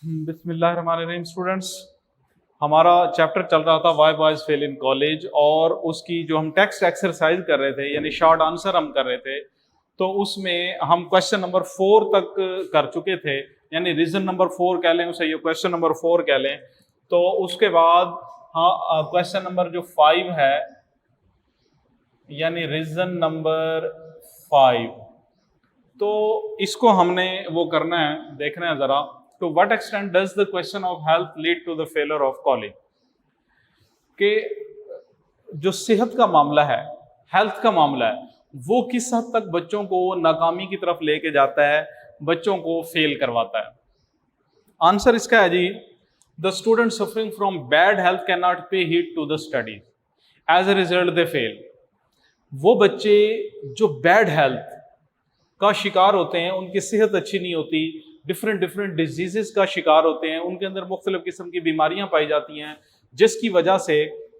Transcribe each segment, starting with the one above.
बिस्मिल्लाहिर्रहमानिर्रहीम स्टूडेंट्स, हमारा चैप्टर चल रहा था why boys fail in college और उसकी जो हम टेक्स्ट एक्सरसाइज कर रहे थे यानी शॉर्ट आंसर हम कर रहे थे। तो उसमें हम क्वेश्चन नंबर 4 तक कर चुके थे, यानी रीजन नंबर 4 कह लें उसे, ये क्वेश्चन नंबर 4 कह लें। तो उसके बाद हाँ क्वेश्चन नंबर जो 5 है यानी रीजन नंबर 5, तो इसको हमने वो करना है, देखना है जरा। To what extent does the question of health lead to the failure of college? कि जो सेहत का मामला है, हेल्थ का मामला है, वो किस हद तक बच्चों को नाकामी की तरफ लेके जाता है, बच्चों को फेल करवाता है। आंसर इसका है जी, the student suffering from bad health can not pay heed to the studies, as a result they fail. वो बच्चे जो बैड हेल्थ का शिकार होते हैं, उनकी सेहत अच्छी नहीं होती, डिफरेंट डिजीजेस का शिकार होते हैं, उनके अंदर मुख्तलिफ किस्म की बीमारियां पाई जाती हैं, जिसकी वजह से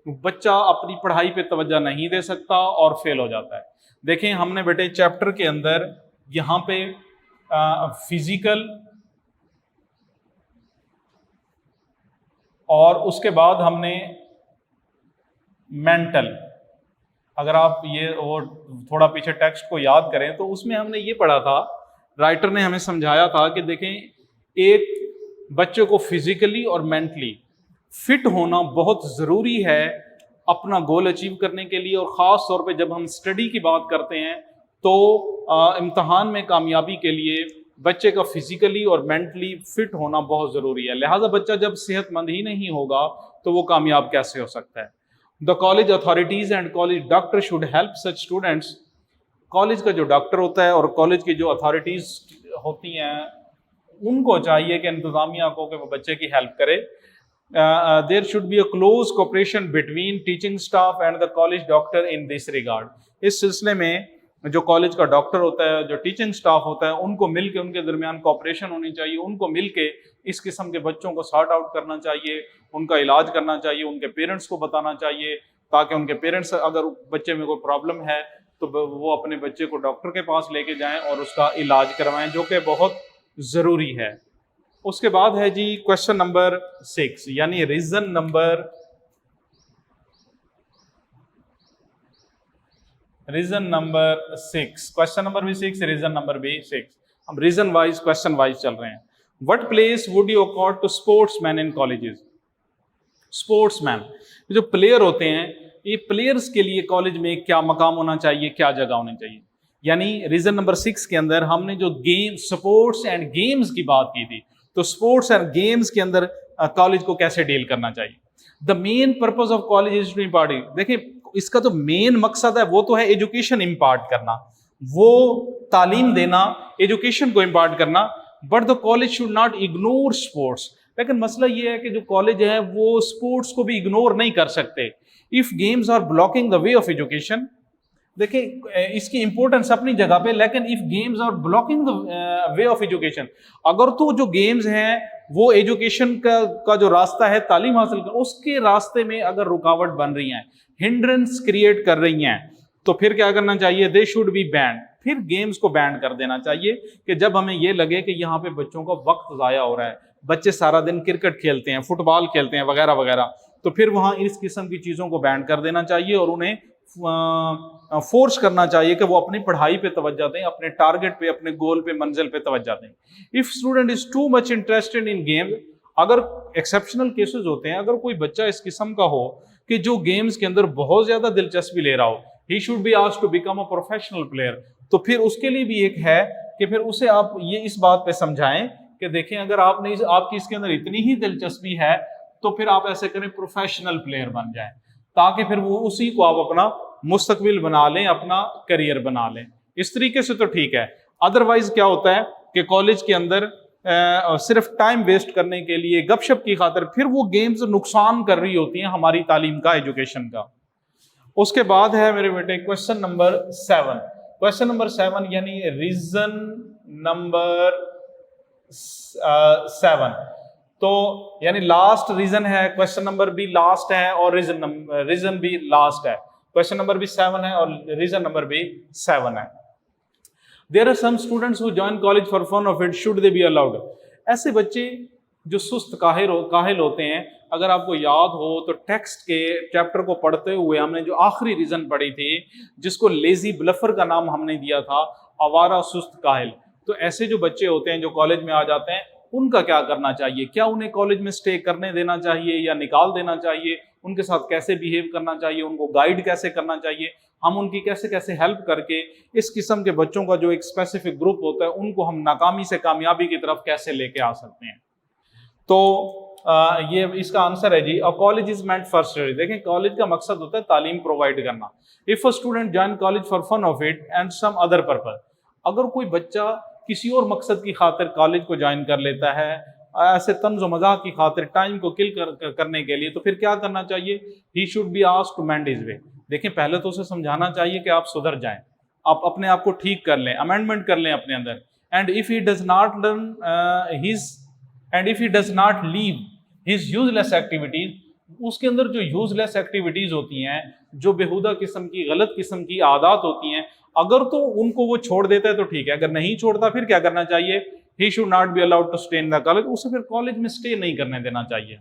बच्चा अपनी पढ़ाई पे तवज्जो नहीं दे सकता और फेल हो जाता है। देखें हमने बेटे चैप्टर के अंदर यहाँ पे फिजिकल और उसके बाद हमने मेंटल, अगर आप ये वो थोड़ा पीछे टेक्स्ट को याद करें तो उसमें हमने ये पढ़ा था, राइटर ने हमें समझाया था कि देखें एक बच्चे को फिजिकली और मेंटली फिट होना बहुत ज़रूरी है अपना गोल अचीव करने के लिए, और ख़ास तौर पे जब हम स्टडी की बात करते हैं तो इम्तहान में कामयाबी के लिए बच्चे का फिजिकली और मेंटली फिट होना बहुत ज़रूरी है। लिहाजा बच्चा जब सेहतमंद ही नहीं होगा तो वो कामयाब कैसे हो सकता है। The college authorities and college doctor should help such students. College का जो डॉक्टर होता है और कॉलेज की जो अथॉरिटीज़ होती हैं उनको चाहिए कि इंतज़ामिया को कि वो बच्चे की हेल्प करे। There should be a close cooperation between teaching staff and the college doctor in this regard. इस सिलसिले में जो कॉलेज का डॉक्टर होता है, जो टीचिंग स्टाफ होता है, उनको मिलके उनके दरमियान कोऑपरेशन होनी चाहिए, उनको मिलके इस किस्म के बच्चों को सॉर्ट आउट करना चाहिए, उनका इलाज करना चाहिए, उनके पेरेंट्स को बताना चाहिए, ताकि उनके पेरेंट्स अगर बच्चे में कोई प्रॉब्लम है तो वो अपने बच्चे को डॉक्टर के पास लेके जाएं और उसका इलाज करवाएं, जो कि बहुत ज़रूरी है। उसके बाद है जी क्वेश्चन नंबर 6 यानी रीजन नंबर 6, क्वेश्चन नंबर भी 6, रीजन नंबर भी 6। हम रीजन वाइज क्वेश्चन वाइज चल रहे हैं। What place would you accord to sportsman in colleges? Sportsman जो प्लेयर होते हैं, ये प्लेयर्स के लिए कॉलेज में क्या मकाम होना चाहिए, क्या जगह होनी चाहिए। यानी रीजन नंबर 6 के अंदर हमने जो गेम स्पोर्ट्स एंड गेम्स की बात की थी, तो स्पोर्ट्स एंड गेम्स के अंदर कॉलेज को कैसे डील करना चाहिए। The main purpose of college is to impart, देखिए इसका जो मेन मकसद है वो तो है एजुकेशन इम्पार्ट करना, वो तालीम देना, एजुकेशन को इम्पार्ट करना। But the college should not ignore sports. लेकिन मसला ये है कि जो कॉलेज है वो स्पोर्ट्स को भी इग्नोर नहीं कर सकते। If games are blocking the way of education, देखिए इसकी इंपॉर्टेंस अपनी जगह पे, लेकिन if games are blocking the way of education, अगर तो जो गेम्स हैं वो एजुकेशन का जो रास्ता है तालीम हासिल कर, उसके रास्ते में अगर रुकावट बन रही हैं, हिंड्रेंस क्रिएट कर रही हैं, तो फिर क्या करना चाहिए? They should be band. फिर गेम्स को बैंड कर देना चाहिए कि जब हमें ये लगे कि यहाँ पे बच्चों का वक्त ज़ाया हो रहा है, बच्चे सारा दिन क्रिकेट खेलते हैं, फुटबॉल खेलते हैं वगैरह वगैरह, तो फिर वहाँ इस किस्म की चीज़ों को बैंड कर देना चाहिए और उन्हें फोर्स करना चाहिए कि वो अपनी पढ़ाई पे तवज्जो दें, अपने टारगेट पे, अपने गोल पे, मंजिल पे तवज्जो दें। If student is too much interested in game, अगर एक्सेप्शनल केसेस होते हैं, अगर कोई बच्चा इस किस्म का हो कि जो गेम्स के अंदर बहुत ज्यादा दिलचस्पी ले रहा हो, he should be asked to become a professional player, तो फिर उसके लिए भी एक है कि फिर उसे आप ये इस बात पे समझाएं कि देखें अगर आपकी इसके अंदर इतनी ही दिलचस्पी है तो फिर आप ऐसे करें, प्रोफेशनल प्लेयर बन जाएं, ताकि फिर वो उसी को आप अपना मुस्तकबिल बना लें, अपना करियर बना लें। इस तरीके से तो ठीक है। अदरवाइज क्या होता है कि कॉलेज के अंदर सिर्फ टाइम वेस्ट करने के लिए, गपशप की खातिर, फिर वो गेम्स नुकसान कर रही होती हैं हमारी तालीम का, एजुकेशन का। उसके बाद है मेरे बेटे क्वेश्चन नंबर 7। क्वेश्चन नंबर 7 यानी रीजन नंबर 7, तो यानी लास्ट रीजन है, क्वेश्चन नंबर भी लास्ट है और रीजन भी लास्ट है। क्वेश्चन नंबर भी 7 है और रीजन नंबर भी 7 है। There are some students who join college for fun of it. Should they be allowed? ऐसे बच्चे जो सुस्त काहिल होते हैं, अगर आपको याद हो तो टेक्स्ट के चैप्टर को पढ़ते हुए हमने जो आखिरी रीजन पढ़ी थी, जिसको लेजी ब्लफर का नाम हमने दिया था, आवारा सुस्त काहिल। तो ऐसे जो बच्चे होते हैं जो कॉलेज में आ जाते हैं, उनका क्या करना चाहिए? क्या उन्हें कॉलेज में स्टे करने देना चाहिए या निकाल देना चाहिए? उनके साथ कैसे बिहेव करना चाहिए? उनको गाइड कैसे करना चाहिए? हम उनकी कैसे कैसे हेल्प करके इस किस्म के बच्चों का जो एक स्पेसिफिक ग्रुप होता है, उनको हम नाकामी से कामयाबी की तरफ कैसे लेके आ सकते हैं? तो ये इसका आंसर है जी, a college is meant for study. देखें, कॉलेज का मकसद होता है तालीम प्रोवाइड करना। If a student join college for fun of it and some other purpose, अगर कोई बच्चा किसी और मकसद की खातिर कॉलेज को ज्वाइन कर लेता है, ऐसे तंज़ो मज़ाक की खातिर, टाइम को किल करने के लिए, तो फिर क्या करना चाहिए? He should be asked to mend his way. देखें, पहले तो उसे समझाना चाहिए कि आप सुधर जाएं, आप अपने आप को ठीक कर लें, अमेंडमेंट कर लें अपने अंदर। And if he does not learn and if he does not leave his useless activities, उसके अंदर जो यूजलेस एक्टिविटीज होती हैं, जो बेहुदा किस्म की, गलत किस्म की आदत होती हैं, अगर तो उनको वो छोड़ देता है तो ठीक है, अगर नहीं छोड़ता फिर क्या करना चाहिए? He should not be allowed to stay in the college, उसे फिर कॉलेज में स्टे नहीं करने देना चाहिए।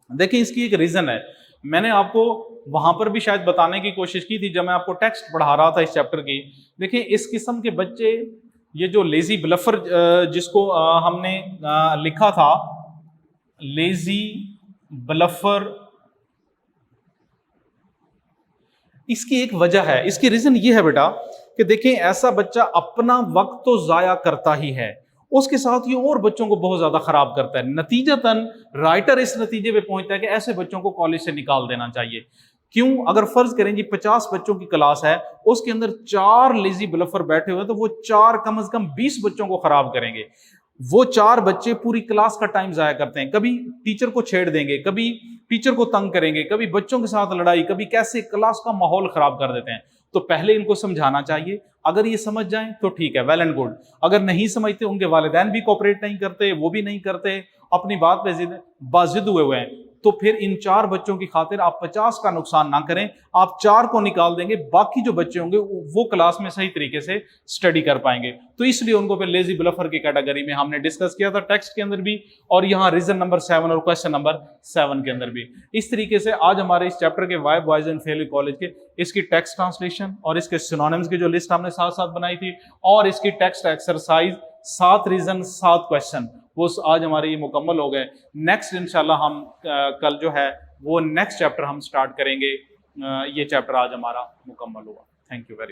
देखिए, इसकी एक रीजन है, मैंने आपको वहां पर भी शायद बताने की कोशिश की थी जब मैं आपको टेक्स्ट पढ़ा रहा था इस चैप्टर की। देखिए, इस किस्म के बच्चे, ये जो लेजी ब्लफर जिसको हमने लिखा था, लेजी ब्लफर, इसकी एक वजह है, इसकी रीजन ये है बेटा कि देखें, ऐसा बच्चा अपना वक्त तो जाया करता ही है, उसके साथ ये और बच्चों को बहुत ज्यादा खराब करता है। नतीजतन राइटर इस नतीजे पे पहुंचता है कि ऐसे बच्चों को कॉलेज से निकाल देना चाहिए। क्यों? अगर फर्ज करें जी 50 बच्चों की क्लास है, उसके अंदर 4 लेजी ब्लफर बैठे हुए हैं, तो वो 4 कम से कम 20 बच्चों को खराब करेंगे। वो 4 बच्चे पूरी क्लास का टाइम जाया करते हैं, कभी टीचर को छेड़ देंगे, कभी टीचर को तंग करेंगे, कभी बच्चों के साथ लड़ाई, कभी कैसे क्लास का माहौल खराब कर देते हैं। तो पहले इनको समझाना चाहिए, अगर ये समझ जाएं तो ठीक है, वेल एंड गुड। अगर नहीं समझते, उनके वालिदैन भी कोऑपरेट नहीं करते, वो भी नहीं करते, अपनी बात पे बाजिद हुए हैं, तो फिर इन 4 बच्चों की खातिर आप 50 का नुकसान ना करें, आप 4 को निकाल देंगे, बाकी जो बच्चे होंगे वो क्लास में सही तरीके से स्टडी कर पाएंगे। तो इसलिए उनको फिर लेजी ब्लफर की कैटेगरी में हमने डिस्कस किया था टेक्स्ट के अंदर भी, और यहाँ रीजन नंबर 7 और क्वेश्चन नंबर 7 के अंदर भी। इस तरीके से आज हमारे इस चैप्टर के why boys and fail college के इसकी टेक्स्ट ट्रांसलेशन और इसके सिनोनिम्स की जो लिस्ट हमने साथ साथ बनाई थी, और इसकी टेक्स्ट एक्सरसाइज 7 रीजन 7 क्वेश्चन, वो आज हमारे ये मुकम्मल हो गए। नेक्स्ट इंशाल्लाह हम कल जो है वो नेक्स्ट चैप्टर हम स्टार्ट करेंगे। ये चैप्टर आज हमारा मुकम्मल हुआ। Thank you very much.